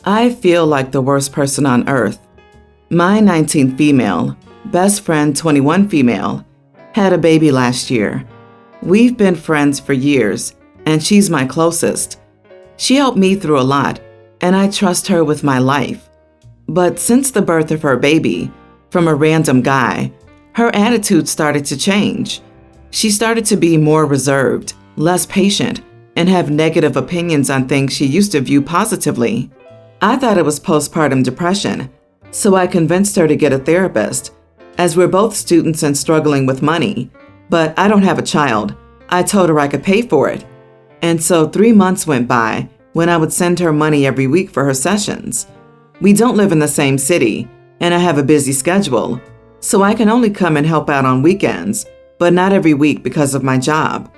I feel like the worst person on earth. My 19 female, best friend 21 female, had a baby last year. We've been friends for years, and she's my closest. She helped me through a lot, and I trust her with my life. But since the birth of her baby, from a random guy, her attitude started to change. She started to be more reserved, less patient, and have negative opinions on things she used to view positively. I thought it was postpartum depression, so I convinced her to get a therapist, as we're both students and struggling with money. But I don't have a child. I told her I could pay for it. And so 3 months went by when I would send her money every week for her sessions. We don't live in the same city, and I have a busy schedule, so I can only come and help out on weekends, but not every week because of my job.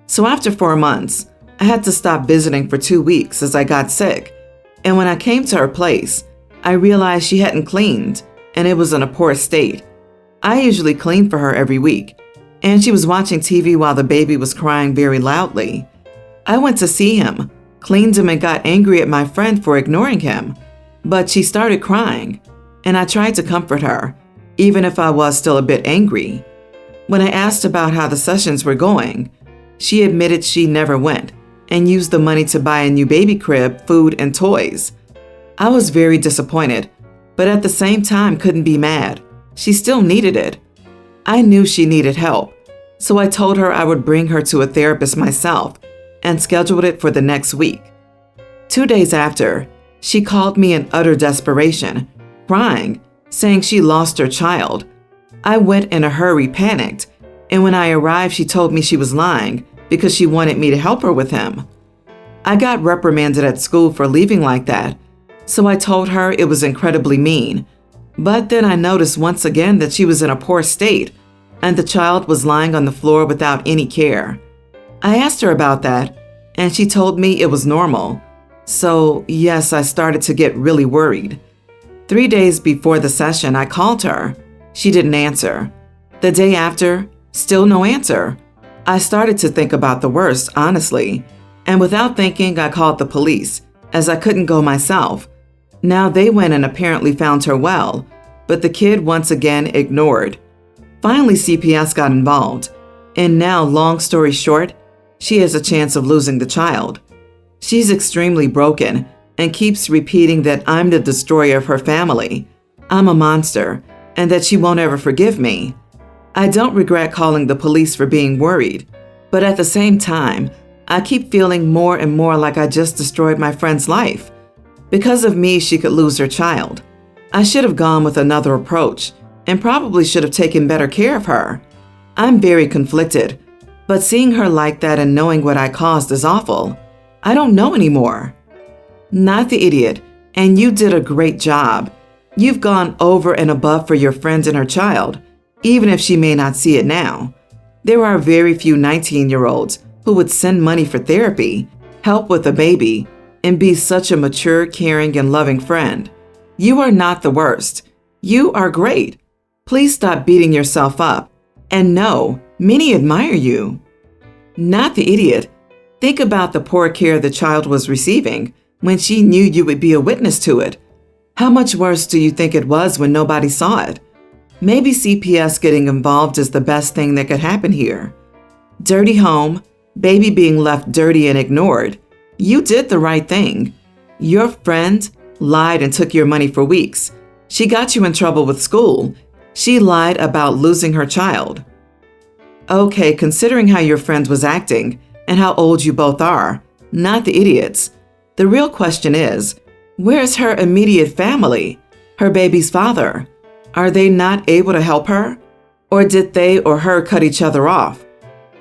So after 4 months, I had to stop visiting for 2 weeks as I got sick. And when I came to her place, I realized she hadn't cleaned, and it was in a poor state. I usually clean for her every week, and she was watching TV while the baby was crying very loudly. I went to see him, cleaned him, and got angry at my friend for ignoring him. But she started crying, and I tried to comfort her, even if I was still a bit angry. When I asked about how the sessions were going, she admitted she never went and used the money to buy a new baby crib, food, and toys. I was very disappointed, but at the same time couldn't be mad. She still needed it. I knew she needed help, so I told her I would bring her to a therapist myself and scheduled it for the next week. 2 days after, she called me in utter desperation, crying, saying she lost her child. I went in a hurry, panicked, and when I arrived, she told me she was lying because she wanted me to help her with him. I got reprimanded at school for leaving like that, so I told her it was incredibly mean. But then I noticed once again that she was in a poor state, and the child was lying on the floor without any care. I asked her about that, and she told me it was normal. So yes, I started to get really worried. 3 days before the session, I called her. She didn't answer. The day after, still no answer. I started to think about the worst, honestly. And without thinking, I called the police, as I couldn't go myself. Now they went and apparently found her well, but the kid once again ignored. Finally, CPS got involved. And now, long story short, she has a chance of losing the child. She's extremely broken and keeps repeating that I'm the destroyer of her family. I'm a monster, and that she won't ever forgive me. I don't regret calling the police for being worried, but at the same time, I keep feeling more and more like I just destroyed my friend's life. Because of me, she could lose her child. I should have gone with another approach and probably should have taken better care of her. I'm very conflicted, but seeing her like that and knowing what I caused is awful. I don't know anymore. Not the idiot, and you did a great job. You've gone over and above for your friend and her child, even if she may not see it now. There are very few 19-year-olds who would send money for therapy, help with a baby, and be such a mature, caring, and loving friend. You are not the worst. You are great. Please stop beating yourself up. And no, many admire you. Not the idiot. Think about the poor care the child was receiving when she knew you would be a witness to it. How much worse do you think it was when nobody saw it? Maybe CPS getting involved is the best thing that could happen here. Dirty home, baby being left dirty and ignored. You did the right thing. Your friend lied and took your money for weeks. She got you in trouble with school. She lied about losing her child. Okay, considering how your friend was acting and how old you both are, not the idiots. The real question is, where's her immediate family? Her baby's father? Are they not able to help her? Or did they or her cut each other off?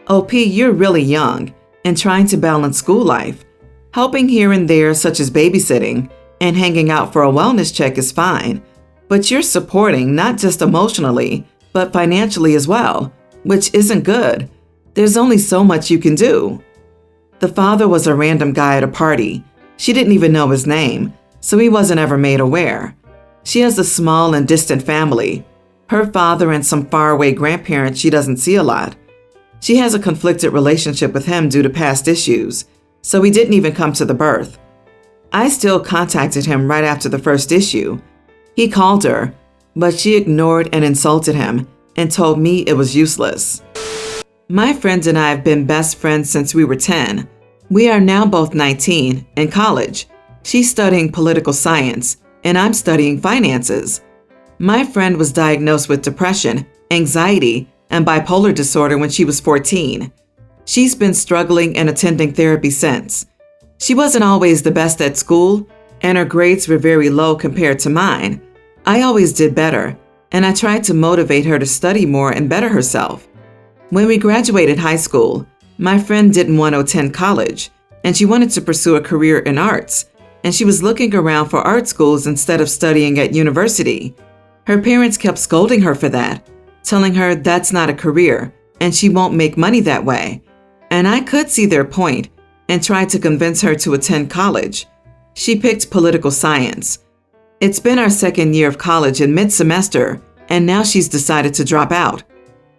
OP, you're really young and trying to balance school life. Helping here and there, such as babysitting and hanging out for a wellness check, is fine. But you're supporting not just emotionally, but financially as well, which isn't good. There's only so much you can do. The father was a random guy at a party. She didn't even know his name, so he wasn't ever made aware. She has a small and distant family. Her father and some faraway grandparents she doesn't see a lot. She has a conflicted relationship with him due to past issues, so he didn't even come to the birth. I still contacted him right after the first issue. He called her, but she ignored and insulted him and told me it was useless. My friend and I have been best friends since we were 10. We are now both 19 in college. She's studying political science, and I'm studying finances. My friend was diagnosed with depression, anxiety, and bipolar disorder when she was 14. She's been struggling and attending therapy since. She wasn't always the best at school, and her grades were very low compared to mine. I always did better, and I tried to motivate her to study more and better herself. When we graduated high school, my friend didn't want to attend college, and she wanted to pursue a career in arts, and she was looking around for art schools instead of studying at university. Her parents kept scolding her for that, telling her that's not a career, and she won't make money that way. And I could see their point and tried to convince her to attend college. She picked political science. It's been our second year of college in mid-semester, and now she's decided to drop out.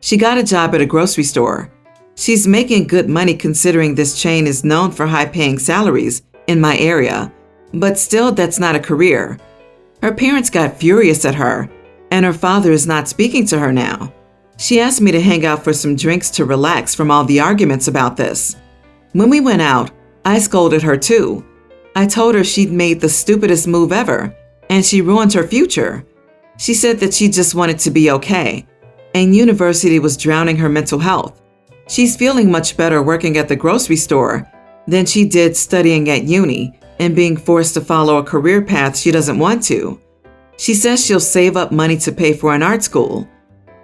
She got a job at a grocery store. She's making good money considering this chain is known for high-paying salaries in my area, but still that's not a career. Her parents got furious at her, and her father is not speaking to her now. She asked me to hang out for some drinks to relax from all the arguments about this. When we went out, I scolded her too. I told her she'd made the stupidest move ever, and she ruined her future. She said that she just wanted to be okay, and university was drowning her mental health. She's feeling much better working at the grocery store than she did studying at uni and being forced to follow a career path she doesn't want to. She says she'll save up money to pay for an art school.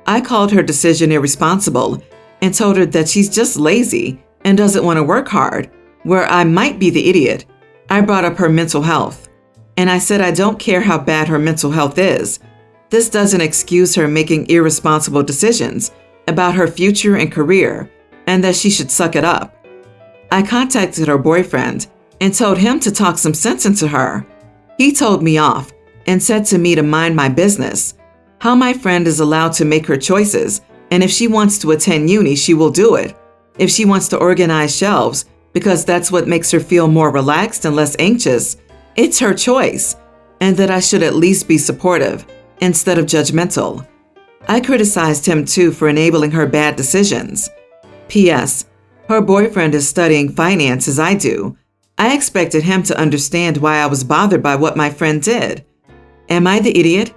I called her decision irresponsible and told her that she's just lazy and doesn't want to work hard, where I might be the idiot. I brought up her mental health, and I said I don't care how bad her mental health is. This doesn't excuse her making irresponsible decisions about her future and career, and that she should suck it up. I contacted her boyfriend and told him to talk some sense into her. He told me off and said to me to mind my business, how my friend is allowed to make her choices, and if she wants to attend uni, she will do it. If she wants to organize shelves because that's what makes her feel more relaxed and less anxious, it's her choice, and that I should at least be supportive instead of judgmental. I criticized him too for enabling her bad decisions. P.S. Her boyfriend is studying finance as I do. I expected him to understand why I was bothered by what my friend did. Am I the idiot?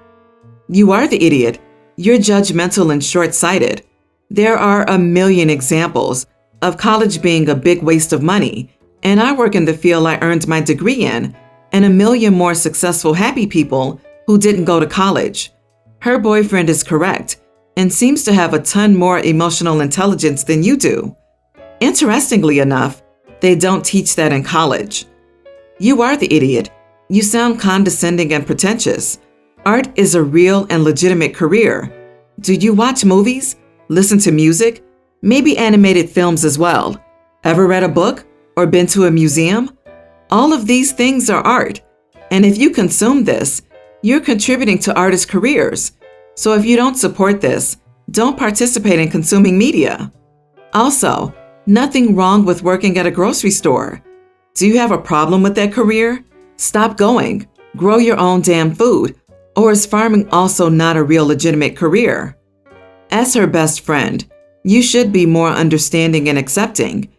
You are the idiot. You're judgmental and short-sighted. There are a million examples of college being a big waste of money, and I work in the field I earned my degree in, and a million more successful, happy people who didn't go to college. Her boyfriend is correct and seems to have a ton more emotional intelligence than you do. Interestingly enough, they don't teach that in college. You are the idiot. You sound condescending and pretentious. Art is a real and legitimate career. Do you watch movies? Listen to music? Maybe animated films as well. Ever read a book or been to a museum? All of these things are art. And if you consume this, you're contributing to artists' careers. So if you don't support this, don't participate in consuming media. Also, nothing wrong with working at a grocery store. Do you have a problem with that career? Stop going. Grow your own damn food. Or is farming also not a real legitimate career? As her best friend, you should be more understanding and accepting.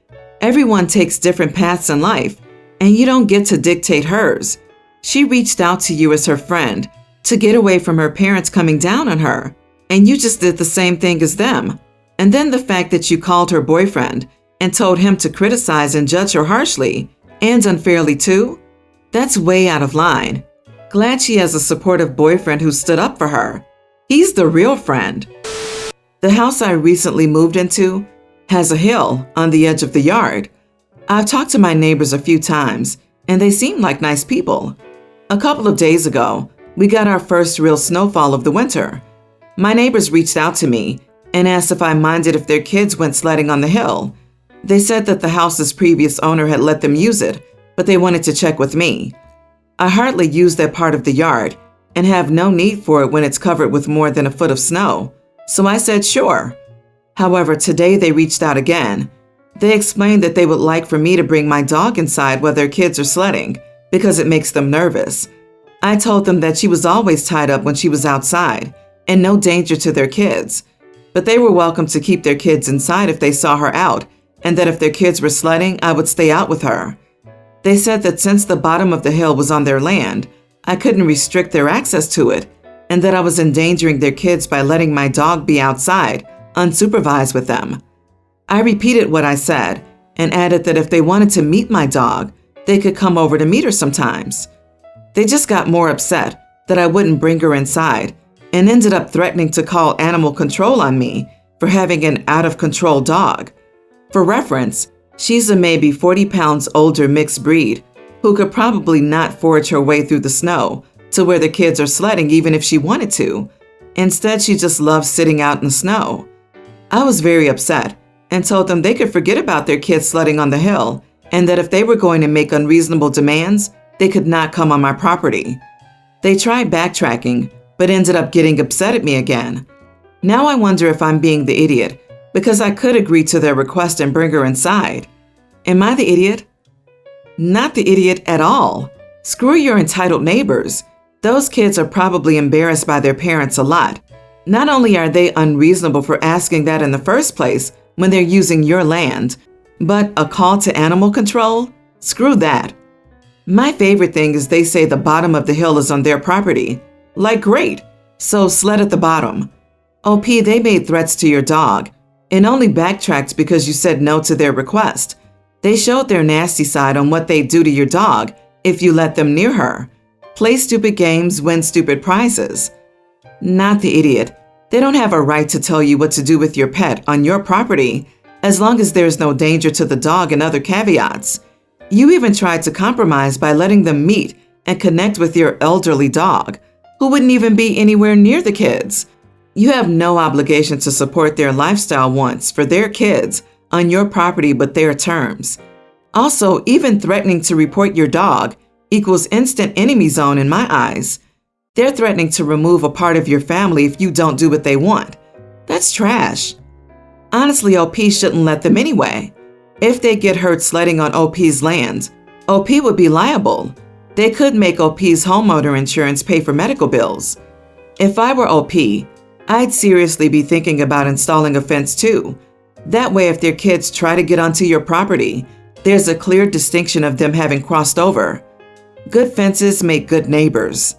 Everyone takes different paths in life, and you don't get to dictate hers. She reached out to you as her friend to get away from her parents coming down on her, and you just did the same thing as them. And then the fact that you called her boyfriend and told him to criticize and judge her harshly and unfairly too, that's way out of line. Glad she has a supportive boyfriend who stood up for her. He's the real friend. The house I recently moved into has a hill on the edge of the yard. I've talked to my neighbors a few times, and they seem like nice people. A couple of days ago, we got our first real snowfall of the winter. My neighbors reached out to me and asked if I minded if their kids went sledding on the hill. They said that the house's previous owner had let them use it, but they wanted to check with me. I hardly use that part of the yard and have no need for it when it's covered with more than a foot of snow, so I said sure. However, today they reached out again. They explained that they would like for me to bring my dog inside while their kids are sledding because it makes them nervous. I told them that she was always tied up when she was outside and no danger to their kids. But they were welcome to keep their kids inside if they saw her out, and that if their kids were sledding, I would stay out with her. They said that since the bottom of the hill was on their land, I couldn't restrict their access to it, and that I was endangering their kids by letting my dog be outside, unsupervised with them. I repeated what I said and added that if they wanted to meet my dog, they could come over to meet her sometimes. They just got more upset that I wouldn't bring her inside and ended up threatening to call animal control on me for having an out-of-control dog. For reference, she's a maybe 40 pounds older mixed breed who could probably not forage her way through the snow to where the kids are sledding even if she wanted to. Instead, she just loves sitting out in the snow. I was very upset and told them they could forget about their kids sledding on the hill and that if they were going to make unreasonable demands, they could not come on my property. They tried backtracking, but ended up getting upset at me again. Now I wonder if I'm being the idiot because I could agree to their request and bring her inside. Am I the idiot? Not the idiot at all. Screw your entitled neighbors. Those kids are probably embarrassed by their parents a lot. Not only are they unreasonable for asking that in the first place when they're using your land, but a call to animal control? Screw that. My favorite thing is they say the bottom of the hill is on their property. Like, great. So sled at the bottom. OP, they made threats to your dog and only backtracked because you said no to their request. They showed their nasty side on what they'd do to your dog if you let them near her. Play stupid games, win stupid prizes. Not the idiot. They don't have a right to tell you what to do with your pet on your property as long as there's no danger to the dog and other caveats. You even tried to compromise by letting them meet and connect with your elderly dog, who wouldn't even be anywhere near the kids. You have no obligation to support their lifestyle wants for their kids on your property but their terms. Also, even threatening to report your dog equals instant enemy zone in my eyes. They're threatening to remove a part of your family if you don't do what they want. That's trash. Honestly, OP shouldn't let them anyway. If they get hurt sledding on OP's land, OP would be liable. They could make OP's homeowner insurance pay for medical bills. If I were OP, I'd seriously be thinking about installing a fence too. That way, if their kids try to get onto your property, there's a clear distinction of them having crossed over. Good fences make good neighbors.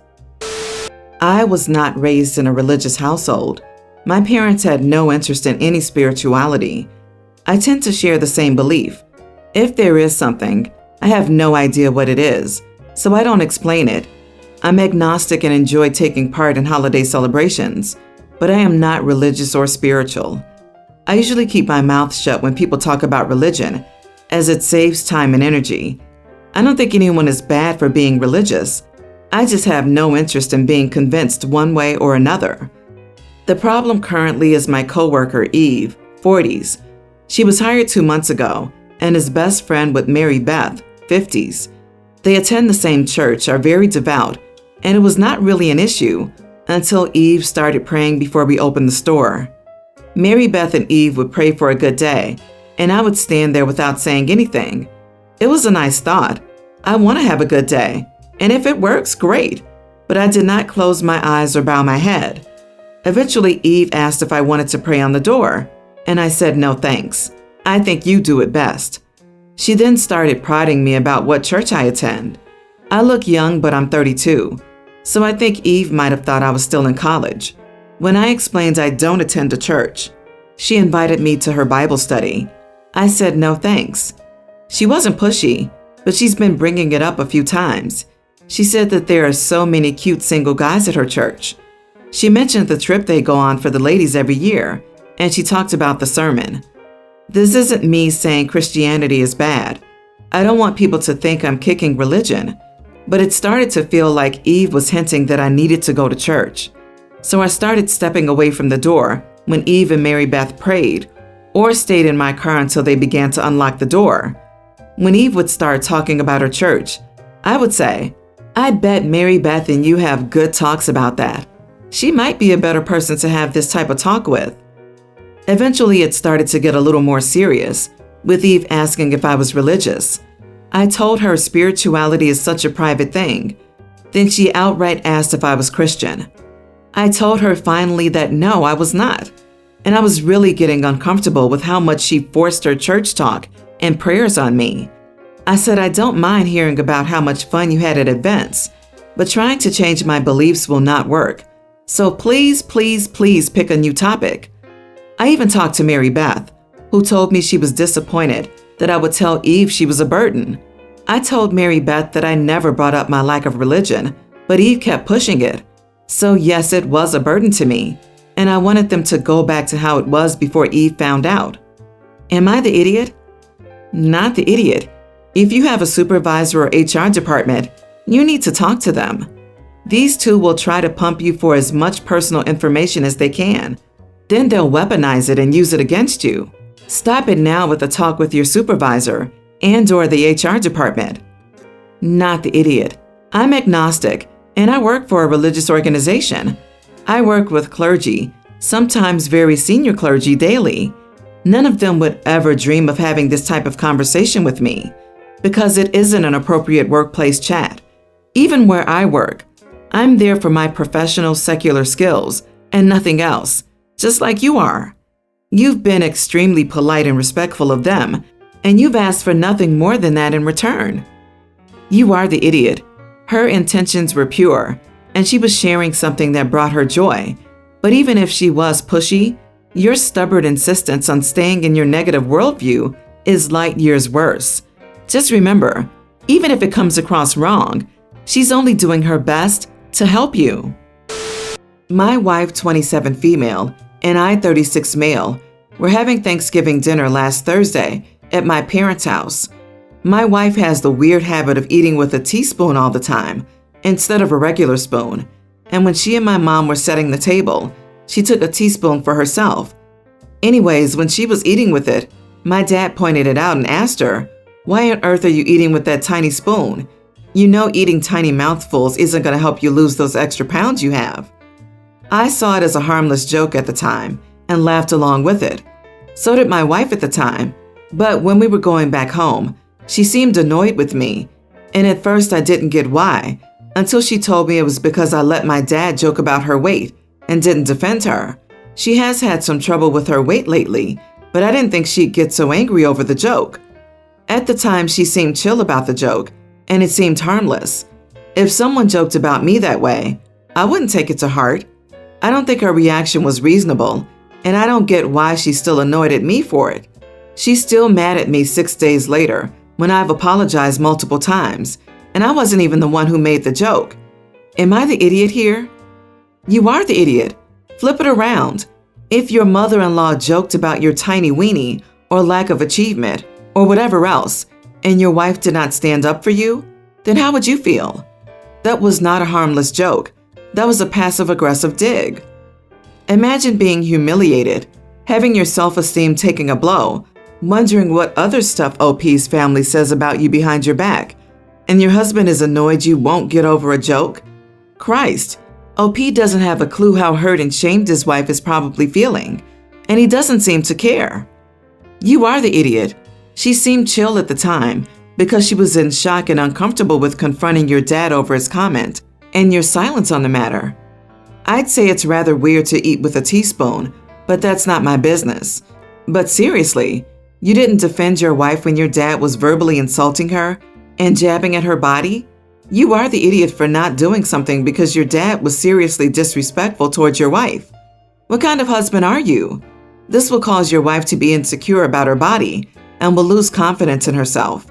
I was not raised in a religious household. My parents had no interest in any spirituality. I tend to share the same belief. If there is something, I have no idea what it is, so I don't explain it. I'm agnostic and enjoy taking part in holiday celebrations, but I am not religious or spiritual. I usually keep my mouth shut when people talk about religion, as it saves time and energy. I don't think anyone is bad for being religious. I just have no interest in being convinced one way or another. The problem currently is my coworker, Eve, 40s. She was hired 2 months ago and is best friend with Mary Beth, 50s. They attend the same church, are very devout, and it was not really an issue until Eve started praying before we opened the store. Mary Beth and Eve would pray for a good day, and I would stand there without saying anything. It was a nice thought. I want to have a good day, and if it works, great. But I did not close my eyes or bow my head. Eventually, Eve asked if I wanted to pray on the door, and I said no thanks. I think you do it best. She then started prodding me about what church I attend. I look young, but I'm 32, so I think Eve might have thought I was still in college. When I explained I don't attend a church, she invited me to her Bible study. I said no thanks. She wasn't pushy, but she's been bringing it up a few times. She said that there are so many cute single guys at her church. She mentioned the trip they go on for the ladies every year, and she talked about the sermon. This isn't me saying Christianity is bad. I don't want people to think I'm kicking religion, but it started to feel like Eve was hinting that I needed to go to church. So I started stepping away from the door when Eve and Mary Beth prayed, or stayed in my car until they began to unlock the door. When Eve would start talking about her church, I would say, I bet Mary Beth and you have good talks about that. She might be a better person to have this type of talk with. Eventually, it started to get a little more serious, with Eve asking if I was religious. I told her spirituality is such a private thing. Then she outright asked if I was Christian. I told her finally that no, I was not. And I was really getting uncomfortable with how much she forced her church talk and prayers on me. I said, I don't mind hearing about how much fun you had at events, but trying to change my beliefs will not work. So please, please, please pick a new topic. I even talked to Mary Beth, who told me she was disappointed that I would tell Eve she was a burden. I told Mary Beth that I never brought up my lack of religion, but Eve kept pushing it. So yes, it was a burden to me, and I wanted them to go back to how it was before Eve found out. Am I the idiot? Not the idiot. If you have a supervisor or HR department, you need to talk to them. These two will try to pump you for as much personal information as they can. Then they'll weaponize it and use it against you. Stop it now with a talk with your supervisor and/or the HR department. Not the idiot. I'm agnostic, and I work for a religious organization. I work with clergy, sometimes very senior clergy, daily. None of them would ever dream of having this type of conversation with me, because it isn't an appropriate workplace chat. Even where I work, I'm there for my professional secular skills and nothing else, just like you are. You've been extremely polite and respectful of them, and you've asked for nothing more than that in return. You are the idiot. Her intentions were pure, and she was sharing something that brought her joy. But even if she was pushy, your stubborn insistence on staying in your negative worldview is light years worse. Just remember, even if it comes across wrong, she's only doing her best to help you. My wife, 27 female, and I, 36 male, were having Thanksgiving dinner last Thursday at my parents' house. My wife has the weird habit of eating with a teaspoon all the time, instead of a regular spoon. And when she and my mom were setting the table, she took a teaspoon for herself. Anyways, when she was eating with it, my dad pointed it out and asked her, "Why on earth are you eating with that tiny spoon? You know eating tiny mouthfuls isn't going to help you lose those extra pounds you have." I saw it as a harmless joke at the time and laughed along with it. So did my wife at the time. But when we were going back home, she seemed annoyed with me. And at first I didn't get why, until she told me it was because I let my dad joke about her weight and didn't defend her. She has had some trouble with her weight lately, but I didn't think she'd get so angry over the joke. At the time, she seemed chill about the joke, and it seemed harmless. If someone joked about me that way, I wouldn't take it to heart. I don't think her reaction was reasonable, and I don't get why she's still annoyed at me for it. She's still mad at me 6 days later when I've apologized multiple times, and I wasn't even the one who made the joke. Am I the idiot here? You are the idiot. Flip it around. If your mother-in-law joked about your tiny weenie or lack of achievement or whatever else, and your wife did not stand up for you, then how would you feel? That was not a harmless joke. That was a passive-aggressive dig. Imagine being humiliated, having your self-esteem taking a blow, wondering what other stuff OP's family says about you behind your back, and your husband is annoyed you won't get over a joke? Christ, OP doesn't have a clue how hurt and shamed his wife is probably feeling, and he doesn't seem to care. You are the idiot. She seemed chill at the time because she was in shock and uncomfortable with confronting your dad over his comment and your silence on the matter. I'd say it's rather weird to eat with a teaspoon, but that's not my business. But seriously, you didn't defend your wife when your dad was verbally insulting her and jabbing at her body? You are the idiot for not doing something because your dad was seriously disrespectful towards your wife. What kind of husband are you? This will cause your wife to be insecure about her body and will lose confidence in herself.